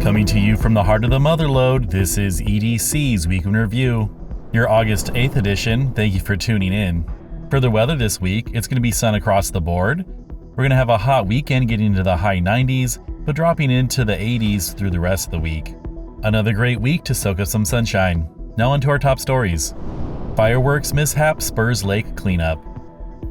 Coming to you from the heart of the Motherlode, this is EDC's Week in Review, your August 8th edition. Thank you for tuning in. For the weather this week, it's going to be sun across the board. We're going to have a hot weekend getting into the high 90s, but dropping into the 80s through the rest of the week. Another great week to soak up some sunshine. Now on to our top stories. Fireworks mishap spurs lake cleanup.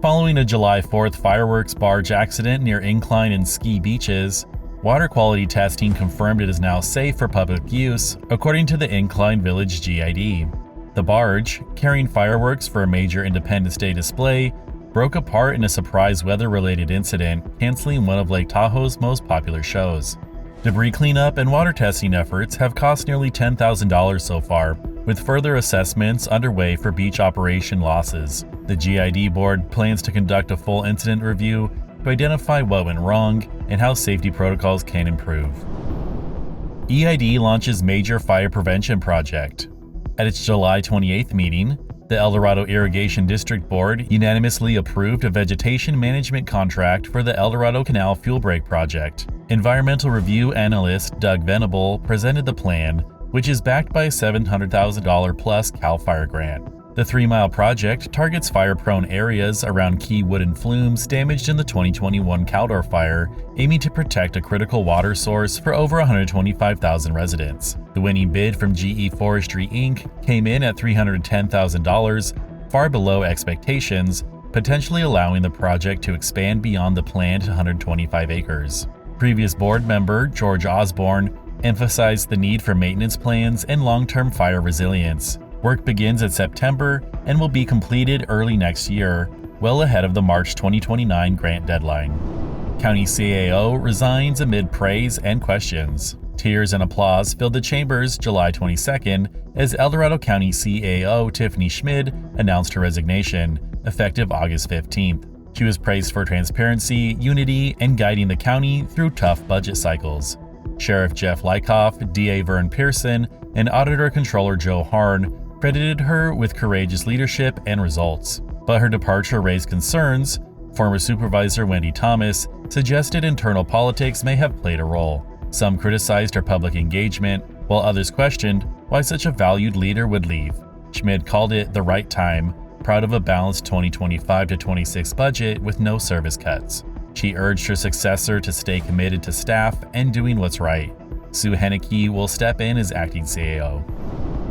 Following a July 4th fireworks barge accident near Incline and Ski Beaches, water quality testing confirmed it is now safe for public use, according to the Incline Village GID. The barge, carrying fireworks for a major Independence Day display, broke apart in a surprise weather-related incident, canceling one of Lake Tahoe's most popular shows. Debris cleanup and water testing efforts have cost nearly $10,000 so far, with further assessments underway for beach operation losses. The GID board plans to conduct a full incident review to identify what went wrong and how safety protocols can improve. EID launches major fire prevention project. At its July 28th meeting, the El Dorado Irrigation District Board unanimously approved a vegetation management contract for the El Dorado Canal Fuel Break project. Environmental review analyst Doug Venable presented the plan, which is backed by a $700,000 plus CAL FIRE grant. The 3-mile project targets fire-prone areas around key wooden flumes damaged in the 2021 Caldor fire, aiming to protect a critical water source for over 125,000 residents. The winning bid from GE Forestry Inc. came in at $310,000, far below expectations, potentially allowing the project to expand beyond the planned 125 acres. Previous board member George Osborne emphasized the need for maintenance plans and long-term fire resilience. Work begins in September and will be completed early next year, well ahead of the March 2029 grant deadline. County CAO resigns amid praise and questions. Tears and applause filled the chambers July 22nd as El Dorado County CAO Tiffany Schmid announced her resignation, effective August 15th. She was praised for transparency, unity, and guiding the county through tough budget cycles. Sheriff Jeff Lykoff, DA Vern Pearson, and Auditor Controller Joe Harn credited her with courageous leadership and results. But her departure raised concerns. Former Supervisor Wendy Thomas suggested internal politics may have played a role. Some criticized her public engagement, while others questioned why such a valued leader would leave. Schmid called it the right time, proud of a balanced 2025-26 budget with no service cuts. She urged her successor to stay committed to staff and doing what's right. Sue Henneke will step in as acting CAO.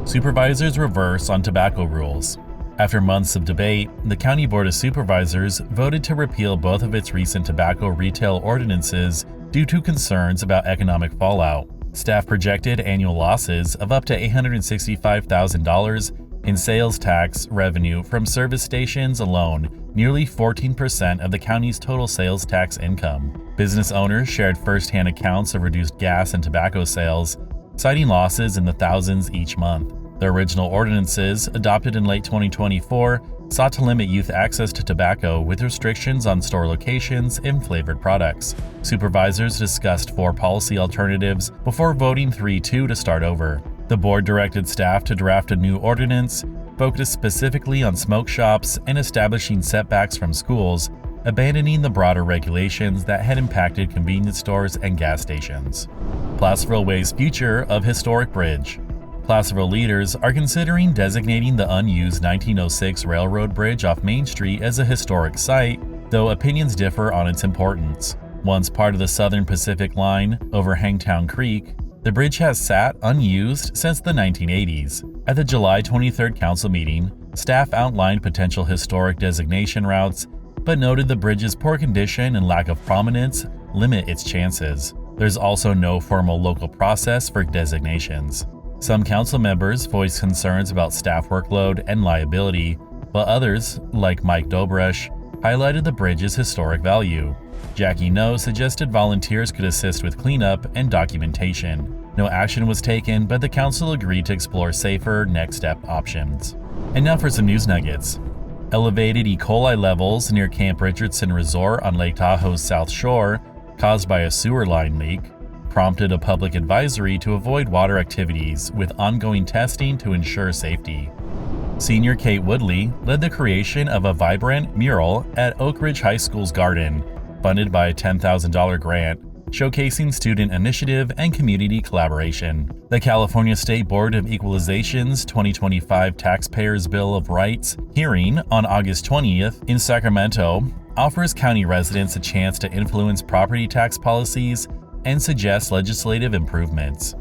Supervisors reverse on tobacco rules. After months of debate, the County Board of Supervisors voted to repeal both of its recent tobacco retail ordinances due to concerns about economic fallout. Staff projected annual losses of up to $865,000 in sales tax revenue from service stations alone, nearly 14% of the county's total sales tax income. Business owners shared first-hand accounts of reduced gas and tobacco sales, citing losses in the thousands each month. The original ordinances, adopted in late 2024, sought to limit youth access to tobacco with restrictions on store locations and flavored products. Supervisors discussed 4 policy alternatives before voting 3-2 to start over. The board directed staff to draft a new ordinance focused specifically on smoke shops and establishing setbacks from schools, abandoning the broader regulations that had impacted convenience stores and gas stations. Placerville weighs future of historic bridge. Placerville leaders are considering designating the unused 1906 railroad bridge off Main Street as a historic site, though opinions differ on its importance. Once part of the Southern Pacific Line over Hangtown Creek, the bridge has sat unused since the 1980s. At the July 23rd council meeting, staff outlined potential historic designation routes, but noted the bridge's poor condition and lack of prominence limit its chances. There's also no formal local process for designations. Some council members voiced concerns about staff workload and liability, while others, like Mike Dobrush, highlighted the bridge's historic value. Jackie No suggested volunteers could assist with cleanup and documentation. No action was taken, but the council agreed to explore safer next step options. And now for some news nuggets. Elevated E. coli levels near Camp Richardson Resort on Lake Tahoe's South Shore, caused by a sewer line leak, prompted a public advisory to avoid water activities with ongoing testing to ensure safety. Senior Kate Woodley led the creation of a vibrant mural at Oak Ridge High School's garden, funded by a $10,000 grant, showcasing student initiative and community collaboration. The California State Board of Equalization's 2025 Taxpayers' Bill of Rights hearing on August 20th in Sacramento offers county residents a chance to influence property tax policies and suggest legislative improvements.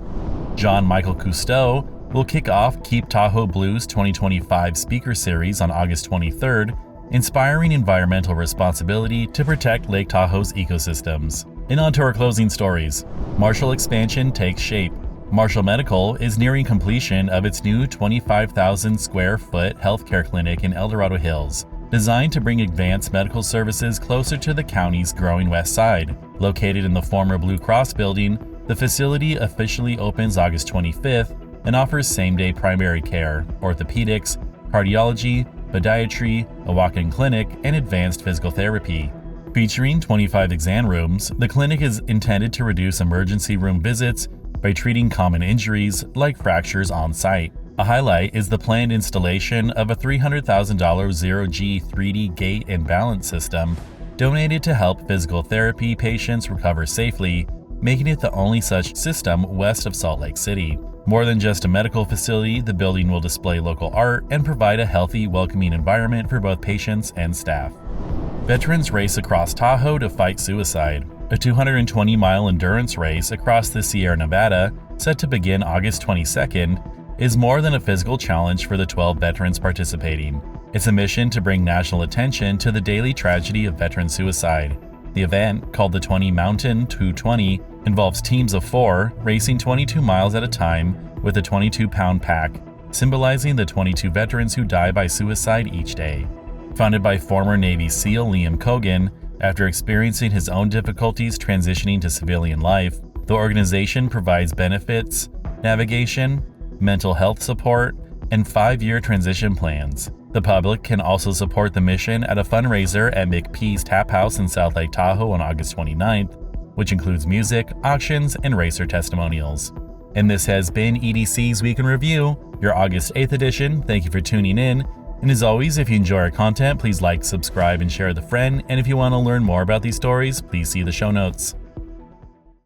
John Michael Cousteau will kick off Keep Tahoe Blues 2025 speaker series on August 23rd, inspiring environmental responsibility to protect Lake Tahoe's ecosystems. And on to our closing stories. Marshall expansion takes shape. Marshall Medical is nearing completion of its new 25,000 square foot healthcare clinic in El Dorado Hills, designed to bring advanced medical services closer to the county's growing west side. Located in the former Blue Cross building, the facility officially opens August 25th and offers same-day primary care, orthopedics, cardiology, podiatry, a walk-in clinic, and advanced physical therapy. Featuring 25 exam rooms, the clinic is intended to reduce emergency room visits by treating common injuries like fractures on site. A highlight is the planned installation of a $300,000 zero-G 3D gait and balance system donated to help physical therapy patients recover safely, making it the only such system west of Salt Lake City. More than just a medical facility, the building will display local art and provide a healthy, welcoming environment for both patients and staff. Veterans race across Tahoe to fight suicide. A 220-mile endurance race across the Sierra Nevada, set to begin August 22nd, is more than a physical challenge for the 12 veterans participating. It's a mission to bring national attention to the daily tragedy of veteran suicide. The event, called the 20 Mountain 220, involves teams of 4 racing 22 miles at a time with a 22-pound pack, symbolizing the 22 veterans who die by suicide each day. Founded by former Navy SEAL Liam Cogan, after experiencing his own difficulties transitioning to civilian life, the organization provides benefits, navigation, mental health support, and 5-year transition plans. The public can also support the mission at a fundraiser at McPee's Tap House in South Lake Tahoe on August 29th, which includes music, auctions, and racer testimonials. And this has been EDC's Week in Review, your August 8th edition. Thank you for tuning in. And as always, if you enjoy our content, please like, subscribe, and share with a friend. And if you want to learn more about these stories, please see the show notes.